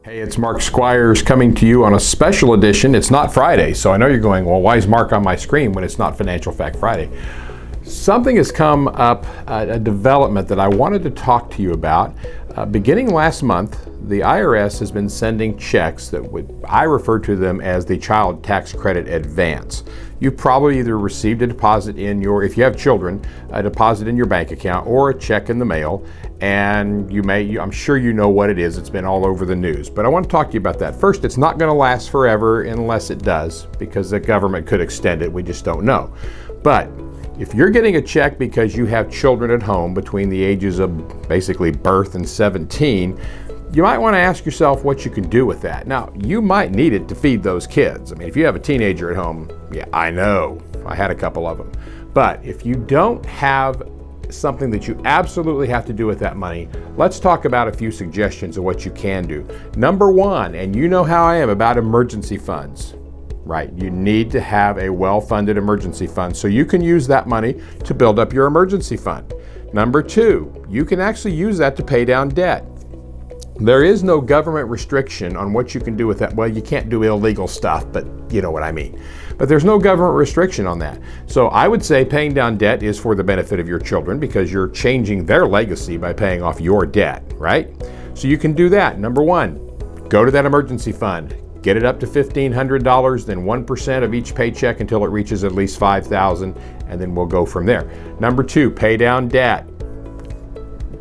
Hey, it's Mark Squires coming to you on a special edition. It's not Friday, so I know you're going, well, why is Mark on my screen when it's not Financial Fact Friday? Something has come up, a development that I wanted to talk to you about. Beginning last month, the IRS has been sending checks that I refer to them as the Child Tax Credit Advance. You probably either received a deposit in your, if you have children, a deposit in your bank account or a check in the mail, and I'm sure you know what it is. It's been all over the news. But I want to talk to you about that. First, it's not going to last forever unless it does, because the government could extend it. We just don't know. But if you're getting a check because you have children at home between the ages of basically birth and 17, you might want to ask yourself what you can do with that. Now, you might need it to feed those kids. I mean, if you have a teenager at home, yeah, I know. I had a couple of them. But if you don't have something that you absolutely have to do with that money, let's talk about a few suggestions of what you can do. Number one, and you know how I am about emergency funds. Right, you need to have a well-funded emergency fund so you can use that money to build up your emergency fund. Number two, you can actually use that to pay down debt. There is no government restriction on what you can do with that. Well, you can't do illegal stuff, but you know what I mean. But there's no government restriction on that. So I would say paying down debt is for the benefit of your children because you're changing their legacy by paying off your debt, right? So you can do that. Number one, go to that emergency fund. Get it up to $1,500, then 1% of each paycheck until it reaches at least $5,000, and then we'll go from there. Number two, pay down debt.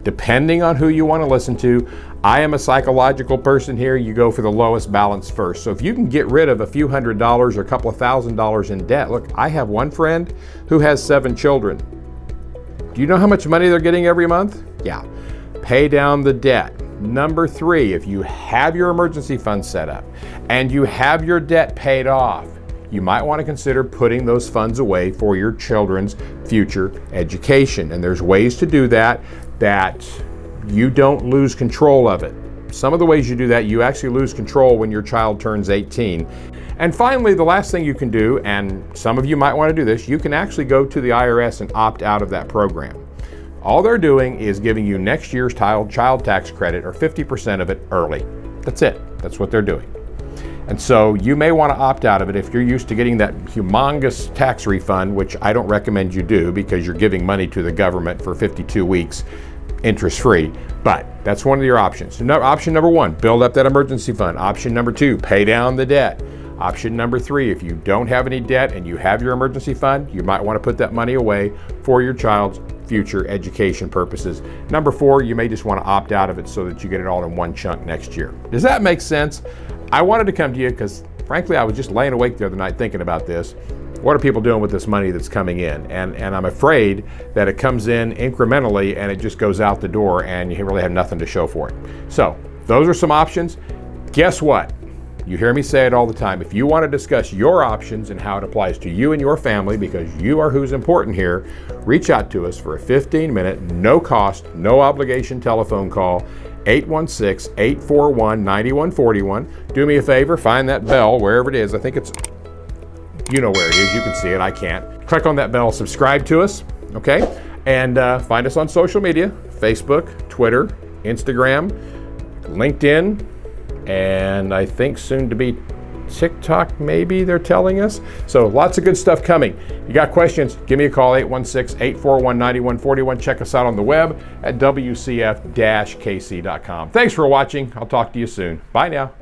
Depending on who you want to listen to, I am a psychological person here. You go for the lowest balance first. So if you can get rid of a few $100s or a couple of $1,000s in debt, look, I have one friend who has 7 children. Do you know how much money they're getting every month? Yeah. Pay down the debt. Number three, if you have your emergency fund set up and you have your debt paid off, you might want to consider putting those funds away for your children's future education. And there's ways to do that you don't lose control of it. Some of the ways you do that, you actually lose control when your child turns 18. And finally, the last thing you can do, and some of you might want to do this, you can actually go to the IRS and opt out of that program. All they're doing is giving you next year's child tax credit, or 50% of it, early. That's it. That's what they're doing. And so you may want to opt out of it if you're used to getting that humongous tax refund, which I don't recommend you do because you're giving money to the government for 52 weeks interest-free. But that's one of your options. So option number one, build up that emergency fund. Option number two, pay down the debt. Option number three, if you don't have any debt and you have your emergency fund, you might want to put that money away for your child's future education purposes. Number four, you may just want to opt out of it so that you get it all in one chunk next year. Does that make sense? I wanted to come to you because, frankly, I was just laying awake the other night thinking about this. What are people doing with this money that's coming in? And I'm afraid that it comes in incrementally and it just goes out the door and you really have nothing to show for it. So those are some options. Guess what? You hear me say it all the time. If you want to discuss your options and how it applies to you and your family, because you are who's important here, reach out to us for a 15-minute, no cost, no obligation telephone call, 816-841-9141. Do me a favor, find that bell wherever it is. I think it's, you know where it is. You can see it. I can't. Click on that bell, subscribe to us, okay? And find us on social media, Facebook, Twitter, Instagram, LinkedIn, and I think soon to be TikTok, maybe they're telling us. So lots of good stuff coming. You got questions, give me a call, 816-841-9141. Check us out on the web at wcf-kc.com. Thanks for watching. I'll talk to you soon. Bye now.